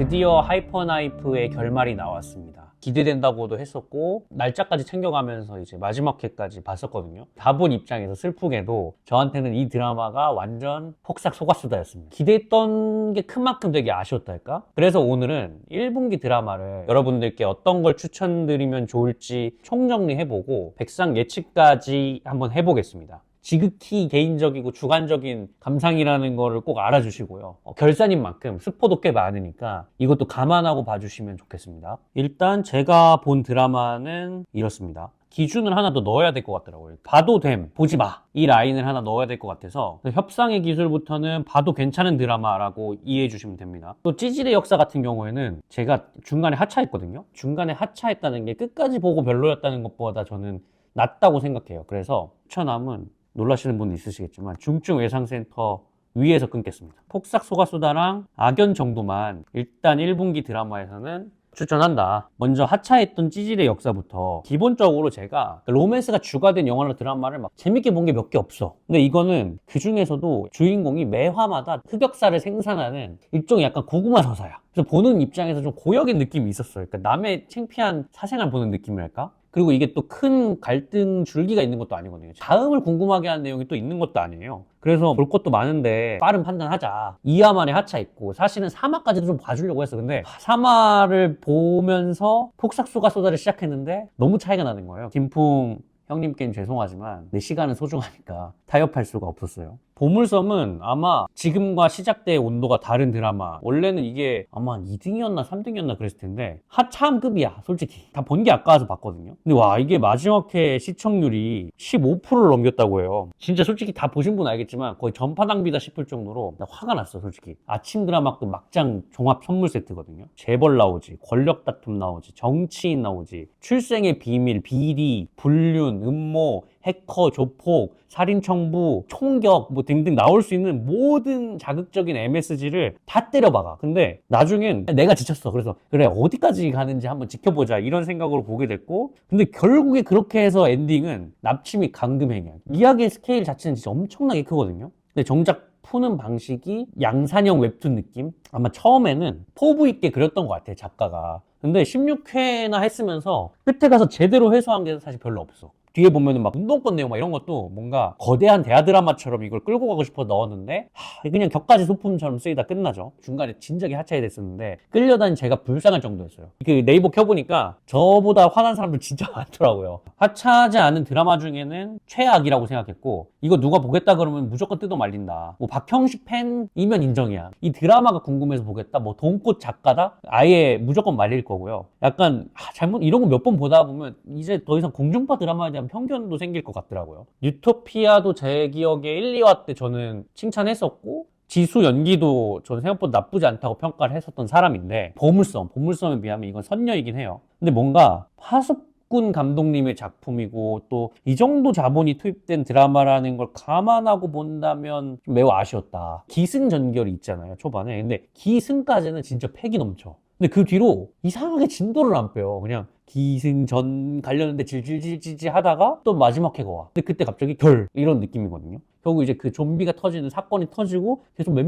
드디어 하이퍼나이프의 결말이 나왔습니다. 기대된다고도 했었고 날짜까지 챙겨가면서 이제 마지막 회까지 봤었거든요. 다 본 입장에서 슬프게도 저한테는 이 드라마가 완전 폭삭 속았수다였습니다. 기대했던 게 큰 만큼 되게 아쉬웠달까? 그래서 오늘은 1분기 드라마를 여러분들께 어떤 걸 추천드리면 좋을지 총정리해보고 백상 예측까지 한번 해보겠습니다. 지극히 개인적이고 주관적인 감상이라는 거를 꼭 알아주시고요. 결산인 만큼 스포도 꽤 많으니까 이것도 감안하고 봐주시면 좋겠습니다. 일단 제가 본 드라마는 이렇습니다. 기준을 하나 더 넣어야 될 것 같더라고요. 봐도 됨, 보지 마. 이 라인을 하나 넣어야 될 것 같아서 협상의 기술부터는 봐도 괜찮은 드라마라고 이해해 주시면 됩니다. 또 찌질의 역사 같은 경우에는 제가 중간에 하차했거든요. 중간에 하차했다는 게 끝까지 보고 별로였다는 것보다 저는 낫다고 생각해요. 그래서 추천함은 놀라시는 분도 있으시겠지만 중증외상센터 위에서 끊겠습니다. 폭삭 속았수다랑 악연 정도만 일단 1분기 드라마에서는 추천한다. 먼저 하차했던 찌질의 역사부터 기본적으로 제가 로맨스가 주가 된 영화나 드라마를 막 재밌게 본 게 몇 개 없어. 근데 이거는 그 중에서도 주인공이 매 화마다 흑역사를 생산하는 일종의 약간 고구마 서사야. 그래서 보는 입장에서 좀 고역인 느낌이 있었어요. 그러니까 남의 창피한 사생활 보는 느낌이랄까? 그리고 이게 또 큰 갈등 줄기가 있는 것도 아니거든요. 다음을 궁금하게 하는 내용이 또 있는 것도 아니에요. 그래서 볼 것도 많은데 빠른 판단하자. 2화 만에 하차 있고 사실은 3화까지도 좀 봐주려고 했어. 근데 3화를 보면서 폭삭 속았수다를 시작했는데 너무 차이가 나는 거예요. 김풍 형님께는 죄송하지만 내 시간은 소중하니까 타협할 수가 없었어요. 보물섬은 아마 지금과 시작대의 온도가 다른 드라마. 원래는 이게 아마 한 2등이었나 3등이었나 그랬을 텐데 하차함급이야 솔직히. 다 본 게 아까워서 봤거든요. 근데 와 이게 마지막 회 시청률이 15%를 넘겼다고 해요. 진짜 솔직히 다 보신 분 알겠지만 거의 전파 낭비다 싶을 정도로 나 화가 났어 솔직히. 아침 드라마급 막장 종합 선물 세트거든요. 재벌 나오지, 권력 다툼 나오지, 정치인 나오지, 출생의 비밀, 비리, 불륜, 음모, 해커, 조폭, 살인청부, 총격 뭐 등등 나올 수 있는 모든 자극적인 MSG를 다 때려박아. 근데 나중엔 내가 지쳤어. 그래서 그래 어디까지 가는지 한번 지켜보자 이런 생각으로 보게 됐고, 근데 결국에 그렇게 해서 엔딩은 납치 및 감금행위야. 이야기의 스케일 자체는 진짜 엄청나게 크거든요. 근데 정작 푸는 방식이 양산형 웹툰 느낌? 아마 처음에는 포부 있게 그렸던 것 같아 작가가. 근데 16회나 했으면서 끝에 가서 제대로 해소한 게 사실 별로 없어. 뒤에 보면은 막 운동권 내용 막 이런 것도 뭔가 거대한 대하 드라마처럼 이걸 끌고 가고 싶어 넣었는데 그냥 격가지 소품처럼 쓰이다 끝나죠. 중간에 진작에 하차해 됐었는데 끌려다니 제가 불쌍할 정도였어요. 그 네이버 켜보니까 저보다 화난 사람들 진짜 많더라고요. 하차하지 않은 드라마 중에는 최악이라고 생각했고, 이거 누가 보겠다 그러면 무조건 뜯어 말린다. 뭐 박형식 팬이면 인정이야. 이 드라마가 궁금해서 보겠다. 뭐 돈꽃 작가다? 아예 무조건 말릴 거고요. 약간 잘못 이런 거 몇 번 보다 보면 이제 더 이상 공중파 드라마에 대한 편견도 생길 것 같더라고요. 유토피아도 제 기억에 1, 2화 때 저는 칭찬했었고, 지수 연기도 저는 생각보다 나쁘지 않다고 평가를 했었던 사람인데, 보물섬에 비하면 이건 선녀이긴 해요. 근데 뭔가 하숙군 감독님의 작품이고 또 이 정도 자본이 투입된 드라마라는 걸 감안하고 본다면 좀 매우 아쉬웠다. 기승전결이 있잖아요 초반에. 근데 기승까지는 진짜 패기 넘쳐. 근데 그 뒤로 이상하게 진도를 안 빼요. 그냥 기승전 가려는데 질질질질 하다가 또 마지막 회가 와. 근데 그때 갑자기 이런 느낌이거든요. 결국 이제 그 좀비가 터지는 사건이 터지고 계속 몇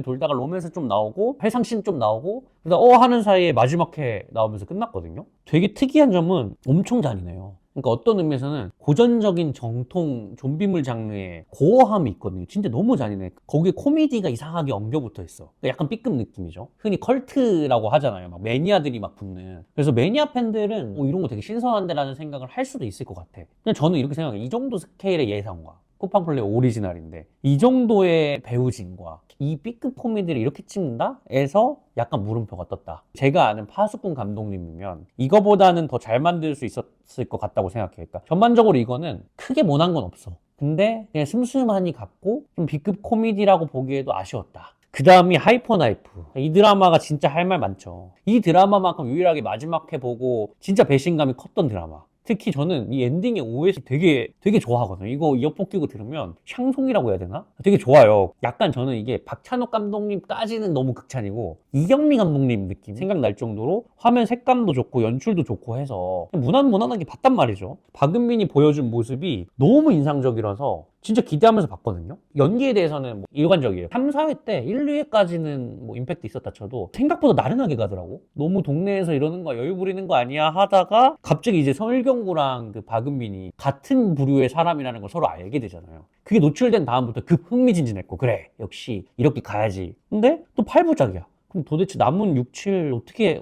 돌다가 로맨스 좀 나오고 회상씬 좀 나오고 그러다 하는 사이에 마지막 회 나오면서 끝났거든요. 되게 특이한 점은 엄청 잔인해요. 그러니까 어떤 의미에서는 고전적인 정통 좀비물 장르의 고어함이 있거든요. 진짜 너무 잔인해. 거기에 코미디가 이상하게 엉겨붙어 있어. 약간 B급 느낌이죠. 흔히 컬트라고 하잖아요. 막 매니아들이 막 붙는. 그래서 매니아 팬들은 이런 거 되게 신선한데 라는 생각을 할 수도 있을 것 같아. 그냥 저는 이렇게 생각해요. 이 정도 스케일의 예상과 쿠팡플레이 오리지널인데 이 정도의 배우진과 이 B급 코미디를 이렇게 찍는다? 에서 약간 물음표가 떴다. 제가 아는 파수꾼 감독님이면 이거보다는 더 잘 만들 수 있었을 것 같다고 생각해요. 그러니까 전반적으로 이거는 크게 못한 건 없어. 근데 그냥 슴슴하니 갔고 좀 B급 코미디라고 보기에도 아쉬웠다. 그 다음이 하이퍼나이프. 이 드라마가 진짜 할 말 많죠. 이 드라마만큼 유일하게 마지막 회 보고 진짜 배신감이 컸던 드라마. 특히 저는 이 엔딩의 OST 되게 좋아하거든요. 이거 이어폰 끼고 들으면 샹송이라고 해야 되나? 되게 좋아요. 약간 저는 이게 박찬욱 감독님까지는 너무 극찬이고 이경미 감독님 느낌 생각날 정도로 화면 색감도 좋고 연출도 좋고 해서 무난하게 봤단 말이죠. 박은빈이 보여준 모습이 너무 인상적이라서 진짜 기대하면서 봤거든요. 연기에 대해서는 뭐 일관적이에요. 3, 4회 때 1, 2회까지는 뭐 임팩트 있었다 쳐도 생각보다 나른하게 가더라고. 너무 동네에서 이러는 거 여유 부리는 거 아니야 하다가 갑자기 이제 설경구랑 그 박은빈이 같은 부류의 사람이라는 걸 서로 알게 되잖아요. 그게 노출된 다음부터 급 흥미진진했고 그래 역시 이렇게 가야지. 근데 또 8부작이야. 그럼 도대체 남은 6, 7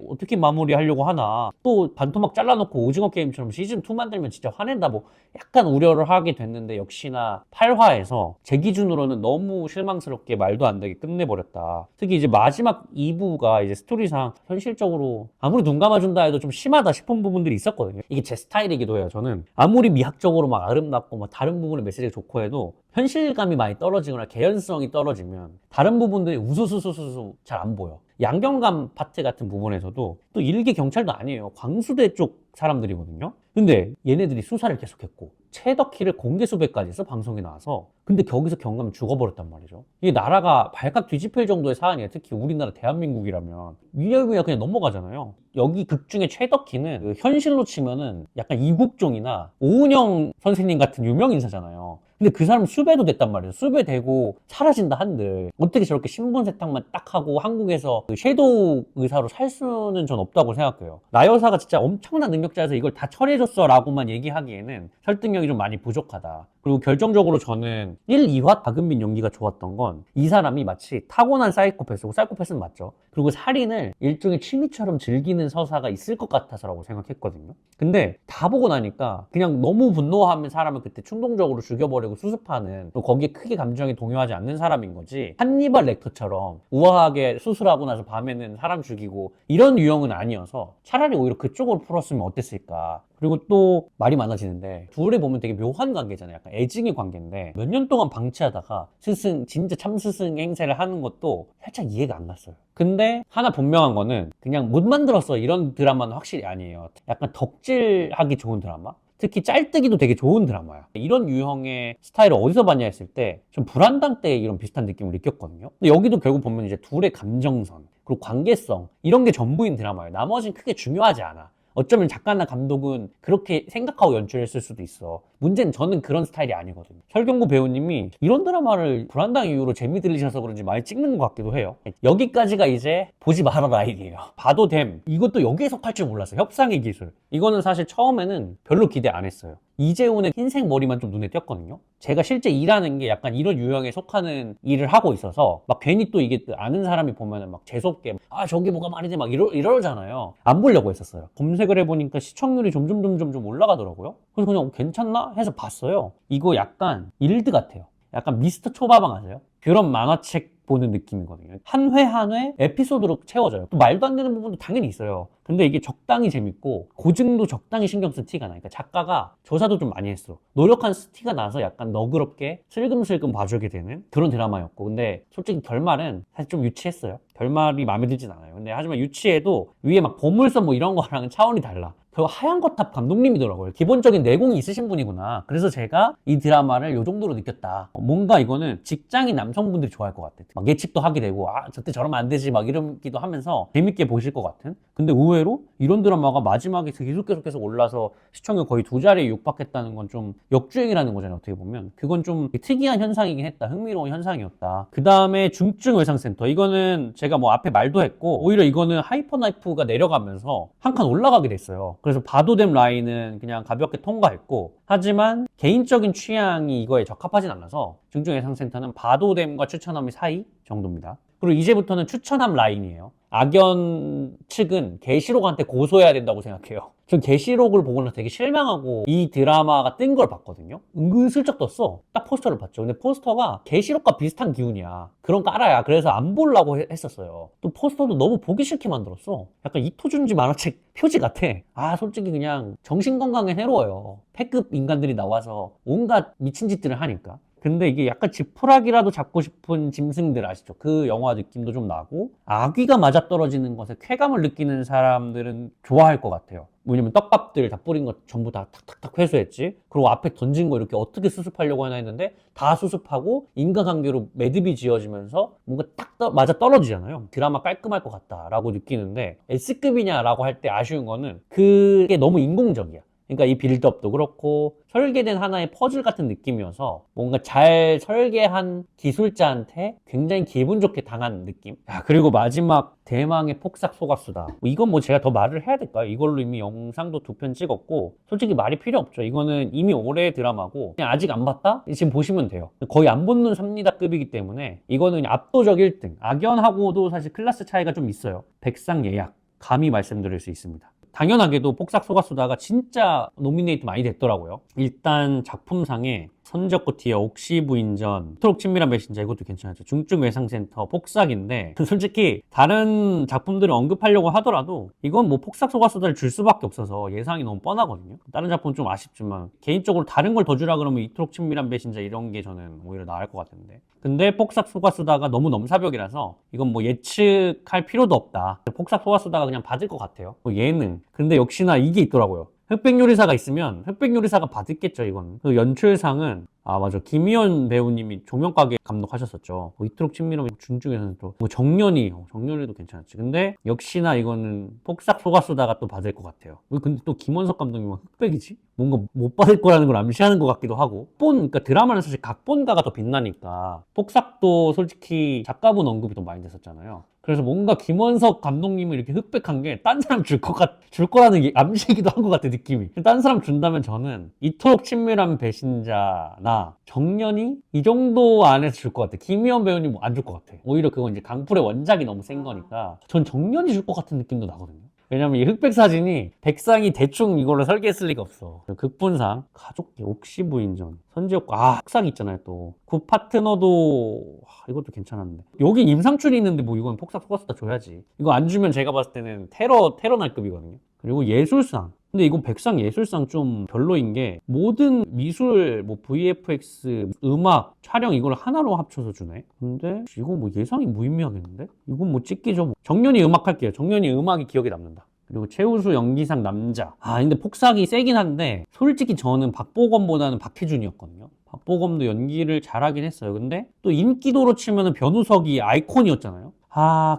어떻게 마무리하려고 하나. 또 반토막 잘라놓고 오징어 게임처럼 시즌2 만들면 진짜 화낸다 뭐 약간 우려를 하게 됐는데 역시나 8화에서 제 기준으로는 너무 실망스럽게 말도 안 되게 끝내버렸다. 특히 이제 마지막 2부가 이제 스토리상 현실적으로 아무리 눈 감아준다 해도 좀 심하다 싶은 부분들이 있었거든요. 이게 제 스타일이기도 해요. 저는 아무리 미학적으로 막 아름답고 막 다른 부분의 메시지가 좋고 해도 현실감이 많이 떨어지거나 개연성이 떨어지면 다른 부분들이 우수수수수수 잘 안 보여. 양경감 파트 같은 부분에서도 또 일개 경찰도 아니에요. 광수대 쪽 사람들이거든요. 근데 얘네들이 수사를 계속했고 최덕희를 공개 수배까지 했어 방송에 나와서. 근데 거기서 경감이 죽어버렸단 말이죠. 이게 나라가 발칵 뒤집힐 정도의 사안이에요. 특히 우리나라 대한민국이라면 위야위야 그냥 넘어가잖아요. 여기 극 중에 최덕희는 그 현실로 치면은 약간 이국종이나 오은영 선생님 같은 유명 인사잖아요. 근데 그 사람 수배도 됐단 말이에요. 수배되고 사라진다 한들 어떻게 저렇게 신분 세탁만 딱 하고 한국에서 그 섀도우 의사로 살 수는 전 없다고 생각해요. 나 여사가 진짜 엄청난 능력자여서 이걸 다 처리해줬어 라고만 얘기하기에는 설득력이 좀 많이 부족하다. 그리고 결정적으로 저는 1, 2화 박은빈 연기가 좋았던 건 이 사람이 마치 타고난 사이코패스고 사이코패스는 맞죠. 그리고 살인을 일종의 취미처럼 즐기는 서사가 있을 것 같아서라고 생각했거든요. 근데 다 보고 나니까 그냥 너무 분노하면 사람을 그때 충동적으로 죽여버리고 수습하는 또 거기에 크게 감정이 동요하지 않는 사람인 거지 한니발 렉터처럼 우아하게 수술하고 나서 밤에는 사람 죽이고 이런 유형은 아니어서 차라리 오히려 그쪽으로 풀었으면 어땠을까. 그리고 또 말이 많아지는데 둘이 보면 되게 묘한 관계잖아요. 약간 애증의 관계인데 몇 년 동안 방치하다가 스승 진짜 참스승 행세를 하는 것도 살짝 이해가 안 갔어요. 근데 하나 분명한 거는 그냥 못 만들었어 이런 드라마는 확실히 아니에요. 약간 덕질하기 좋은 드라마? 특히 짤뜨기도 되게 좋은 드라마야. 이런 유형의 스타일을 어디서 봤냐 했을 때 좀 불안당 때 이런 비슷한 느낌을 느꼈거든요. 근데 여기도 결국 보면 이제 둘의 감정선 그리고 관계성 이런 게 전부인 드라마예요. 나머지는 크게 중요하지 않아. 어쩌면 작가나 감독은 그렇게 생각하고 연출했을 수도 있어. 문제는 저는 그런 스타일이 아니거든요. 설경구 배우님이 이런 드라마를 불안당 이후로 재미 들리셔서 그런지 많이 찍는 것 같기도 해요. 여기까지가 이제 보지 마라 라인이에요. 봐도 됨. 이것도 여기에 속할 줄 몰랐어요. 협상의 기술. 이거는 사실 처음에는 별로 기대 안 했어요. 이재훈의 흰색 머리만 좀 눈에 띄었거든요. 제가 실제 일하는 게 약간 이런 유형에 속하는 일을 하고 있어서 막 괜히 또 이게 아는 사람이 보면은 막 재수없게 아 저게 뭐가 말이지 막 이러잖아요. 안 보려고 했었어요. 검색을 해보니까 시청률이 점점 올라가더라고요. 그래서 그냥 괜찮나 해서 봤어요. 이거 약간 일드 같아요. 약간 미스터 초밥왕 아세요? 그런 만화책 보는 느낌이거든요. 한 회 한 회 에피소드로 채워져요. 또 말도 안 되는 부분도 당연히 있어요. 근데 이게 적당히 재밌고 고증도 적당히 신경 쓴 티가 나니까 작가가 조사도 좀 많이 했어. 노력한 티가 나서 약간 너그럽게 슬금슬금 봐주게 되는 그런 드라마였고 근데 솔직히 결말은 사실 좀 유치했어요. 결말이 마음에 들진 않아요. 근데 하지만 유치해도 위에 막 보물섬 뭐 이런 거랑은 차원이 달라. 그 하얀 거탑 감독님이더라고요. 기본적인 내공이 있으신 분이구나. 그래서 제가 이 드라마를 요 정도로 느꼈다. 뭔가 이거는 직장인 남성분들이 좋아할 것 같아. 막 예측도 하게 되고 아 저때 저러면 안 되지 막 이러기도 하면서 재밌게 보실 것 같은. 근데 의외로 이런 드라마가 마지막에 계속 올라서 시청률 거의 2자리에 육박했다는 건 좀 역주행이라는 거잖아요. 어떻게 보면 그건 좀 특이한 현상이긴 했다. 흥미로운 현상이었다. 그 다음에 중증외상센터 이거는 제가 뭐 앞에 말도 했고 오히려 이거는 하이퍼나이프가 내려가면서 한 칸 올라가게 됐어요. 그래서 봐도 됨 라인은 그냥 가볍게 통과했고 하지만 개인적인 취향이 이거에 적합하진 않아서 중증외상센터는 봐도 됨과 추천함의 사이 정도입니다. 그리고 이제부터는 추천함 라인이에요. 악연 측은 계시록한테 고소해야 된다고 생각해요. 전 계시록을 보고 나서 되게 실망하고 이 드라마가 뜬 걸 봤거든요. 은근슬쩍 떴어. 딱 포스터를 봤죠. 근데 포스터가 계시록과 비슷한 기운이야. 그런 까라야. 그래서 안 보려고 했었어요. 또 포스터도 너무 보기 싫게 만들었어. 약간 이토준지 만화책 표지 같아. 아 솔직히 그냥 정신건강에 해로워요. 패급 인간들이 나와서 온갖 미친 짓들을 하니까. 근데 이게 약간 지푸라기라도 잡고 싶은 짐승들 아시죠? 그 영화 느낌도 좀 나고 아귀가 맞아떨어지는 것에 쾌감을 느끼는 사람들은 좋아할 것 같아요. 왜냐면 떡밥들 다 뿌린 거 전부 다 탁탁탁 회수했지. 그리고 앞에 던진 거 이렇게 어떻게 수습하려고 하나 했는데 다 수습하고 인간관계로 매듭이 지어지면서 뭔가 딱 맞아 떨어지잖아요. 드라마 깔끔할 것 같다라고 느끼는데 S급이냐라고 할 때 아쉬운 거는 그게 너무 인공적이야. 그러니까 이 빌드업도 그렇고 설계된 하나의 퍼즐 같은 느낌이어서 뭔가 잘 설계한 기술자한테 굉장히 기분 좋게 당한 느낌. 야, 그리고 마지막 대망의 폭삭 소가수다. 이건 뭐 제가 더 말을 해야 될까요? 이걸로 이미 영상도 2편 찍었고 솔직히 말이 필요 없죠. 이거는 이미 올해 드라마고 그냥 아직 안 봤다? 지금 보시면 돼요. 거의 안 본 눈 삽니다급이기 때문에 이거는 그냥 압도적 1등. 악연하고도 사실 클래스 차이가 좀 있어요. 백상예약 감히 말씀드릴 수 있습니다. 당연하게도 폭삭 소가수다가 진짜 노미네이트 많이 됐더라고요. 일단 작품상에 선적고 티어, 옥시부인전, 토록 친밀한 메신저 이것도 괜찮았죠. 중증외상센터, 폭삭인데 솔직히 다른 작품들을 언급하려고 하더라도 이건 뭐 폭삭 소가수다를 줄 수밖에 없어서 예상이 너무 뻔하거든요. 다른 작품은 좀 아쉽지만 개인적으로 다른 걸 더 주라 그러면 이토록 친밀한 메신저 이런 게 저는 오히려 나을 것 같은데 근데 폭삭 소가수다가 너무 넘사벽이라서 이건 뭐 예측할 필요도 없다. 폭삭 소가수다가 그냥 받을 것 같아요. 뭐 예능. 근데 역시나 이게 있더라고요. 흑백요리사가 있으면 흑백요리사가 받았겠죠. 이건 그 연출상은 맞아, 김희연 배우님이 조명가게 감독하셨었죠. 이토록 친밀한 준중에서는 또 정년이도 괜찮았지. 근데 역시나 이거는 폭삭 소가수다가 또 받을 것 같아요. 근데 또 김원석 감독님은 흑백이지? 뭔가 못 받을 거라는 걸 암시하는 것 같기도 하고 그러니까 드라마는 사실 각본가가 더 빛나니까 폭삭도 솔직히 작가분 언급이 더 많이 됐었잖아요. 그래서 뭔가 김원석 감독님을 이렇게 흑백한 게 딴 사람 줄 거라는 암시이기도 한 것 같아, 느낌이. 딴 사람 준다면 저는 이토록 친밀한 배신자나 정년이 이 정도 안에서 줄 것 같아. 김희연 배우님 안 줄 것 같아. 오히려 그건 이제 강풀의 원작이 너무 센 거니까 전 정년이 줄 것 같은 느낌도 나거든요. 왜냐면 이 흑백 사진이 백상이 대충 이걸로 설계했을 리가 없어. 극분상, 가족계, 옥시부인전, 선지효과, 흑상 있잖아요 또. 굿파트너도 이것도 괜찮았는데. 여기 임상춘이 있는데 뭐 이건 폭삭 소가수다 줘야지. 이거 안 주면 제가 봤을 때는 테러 날급이거든요. 그리고 예술상. 근데 이건 백상 예술상 좀 별로인 게 모든 미술, 뭐 VFX, 음악, 촬영 이걸 하나로 합쳐서 주네. 근데 이거 뭐 예상이 무의미하겠는데? 이건 뭐 찍기죠. 정년이 음악 할게요. 정년이 음악이 기억에 남는다. 그리고 최우수 연기상 남자. 근데 폭삭이 세긴 한데 솔직히 저는 박보검보다는 박해준이었거든요. 박보검도 연기를 잘하긴 했어요. 근데 또 인기도로 치면은 변우석이 아이콘이었잖아요.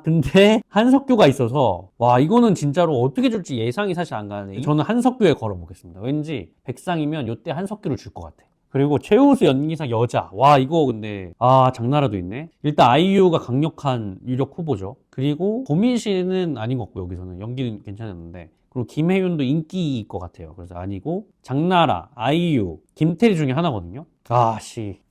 근데 한석규가 있어서 이거는 진짜로 어떻게 줄지 예상이 사실 안 가는데 저는 한석규에 걸어보겠습니다. 왠지 백상이면 이때 한석규를 줄 것 같아. 그리고 최우수 연기상 여자. 이거 근데 장나라도 있네. 일단 아이유가 강력한 유력 후보죠. 그리고 고민 씨는 아닌 것 같고 여기서는 연기는 괜찮았는데 그리고 김혜윤도 인기일 것 같아요. 그래서 아니고 장나라, 아이유, 김태리 중에 하나거든요.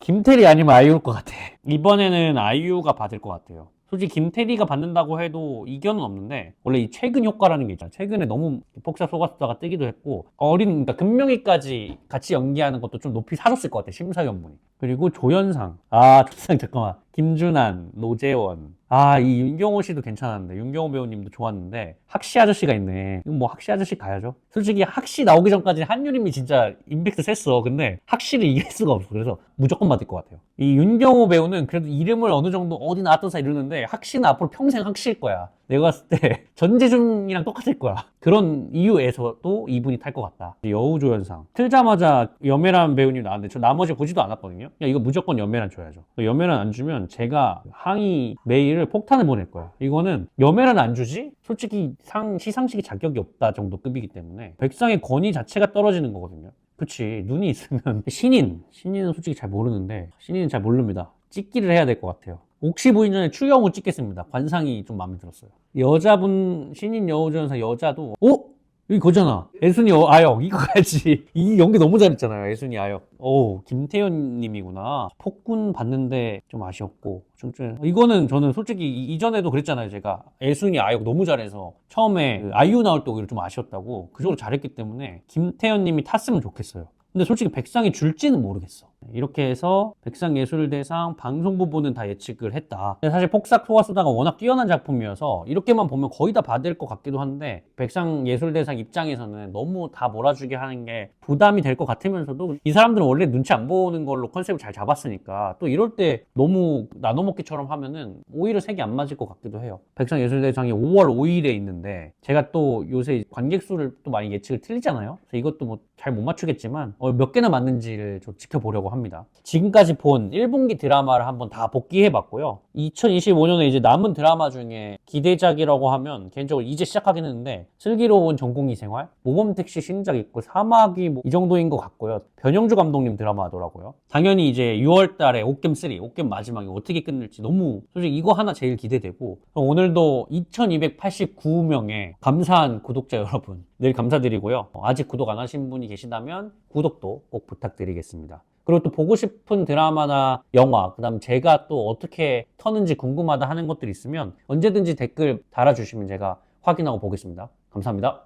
김태리 아니면 아이유일 것 같아. 이번에는 아이유가 받을 것 같아요. 솔직히 김태리가 받는다고 해도 이견은 없는데 원래 이 최근 효과라는 게 있잖아. 최근에 너무 폭삭 소가수다가 뜨기도 했고 그러니까 금명이까지 같이 연기하는 것도 좀 높이 사줬을 것 같아, 심사위원분이. 그리고 조연상. 조연상 잠깐만. 김준한, 노재원. 이 윤경호 씨도 괜찮았는데 윤경호 배우님도 좋았는데 학시 아저씨가 있네. 이건 뭐 학시 아저씨 가야죠. 솔직히 학시 나오기 전까지 한유림이 진짜 임팩트 셌어. 근데 학시를 이길 수가 없어. 그래서 무조건 받을 것 같아요. 이 윤경호 배우는 그래도 이름을 어느 정도 어디 나왔던 사 이러는데 학시는 앞으로 평생 학시일 거야. 내가 봤을 때 전재준이랑 똑같을 거야. 그런 이유에서도 이분이 탈 것 같다. 여우조연상. 틀자마자 염혜란 배우님 나왔는데 저 나머지 보지도 않았거든요. 이거 무조건 염혜란 줘야죠. 염혜란 안 주면 제가 항의 메일을 폭탄을 보낼 거예요. 이거는 염혜란 안 주지? 솔직히 시상식에 자격이 없다 정도 급이기 때문에 백상의 권위 자체가 떨어지는 거거든요. 그치, 눈이 있으면 신인은 솔직히 잘 모르는데 신인은 잘 모릅니다. 찍기를 해야 될 것 같아요. 옥시부인전에 추영우 찍겠습니다. 관상이 좀 마음에 들었어요. 여자분 신인 여우조연상 여자도 여기 거잖아. 애순이 아역 이거 가야지. 이 연기 너무 잘했잖아요. 애순이 아역. 김태현 님이구나. 폭군 봤는데 좀 아쉬웠고 이거는 저는 솔직히 이전에도 그랬잖아요. 제가 애순이 아역 너무 잘해서 처음에 그 아이유 나올 때 오히려 좀 아쉬웠다고. 그 정도 잘했기 때문에 김태현 님이 탔으면 좋겠어요. 근데 솔직히 백상이 줄지는 모르겠어. 이렇게 해서 백상예술대상 방송 부분은 다 예측을 했다. 사실 폭삭 소가수다가 워낙 뛰어난 작품이어서 이렇게만 보면 거의 다 받을 것 같기도 한데 백상예술대상 입장에서는 너무 다 몰아주게 하는 게 부담이 될 것 같으면서도 이 사람들은 원래 눈치 안 보는 걸로 컨셉을 잘 잡았으니까 또 이럴 때 너무 나눠먹기처럼 하면은 오히려 색이 안 맞을 것 같기도 해요. 백상예술대상이 5월 5일에 있는데 제가 또 요새 관객 수를 또 많이 예측을 틀리잖아요. 그래서 이것도 뭐 잘 못 맞추겠지만 몇 개나 맞는지를 좀 지켜보려고 합니다. 지금까지 본 1분기 드라마를 한번 다 복귀해봤고요. 2025년에 이제 남은 드라마 중에 기대작이라고 하면 개인적으로 이제 시작하긴 했는데 슬기로운 전공의 생활, 모범택시 신작 있고 사막이 뭐 이 정도인 것 같고요. 변영주 감독님 드라마더라고요. 당연히 이제 6월 달에 옥겜3, 옥겜 마지막이 어떻게 끝날지 너무 솔직히 이거 하나 제일 기대되고 오늘도 2289명의 감사한 구독자 여러분 늘 감사드리고요. 아직 구독 안 하신 분이 계시다면 구독도 꼭 부탁드리겠습니다. 그리고 또 보고 싶은 드라마나 영화, 그 다음 제가 또 어떻게 터는지 궁금하다 하는 것들이 있으면 언제든지 댓글 달아주시면 제가 확인하고 보겠습니다. 감사합니다.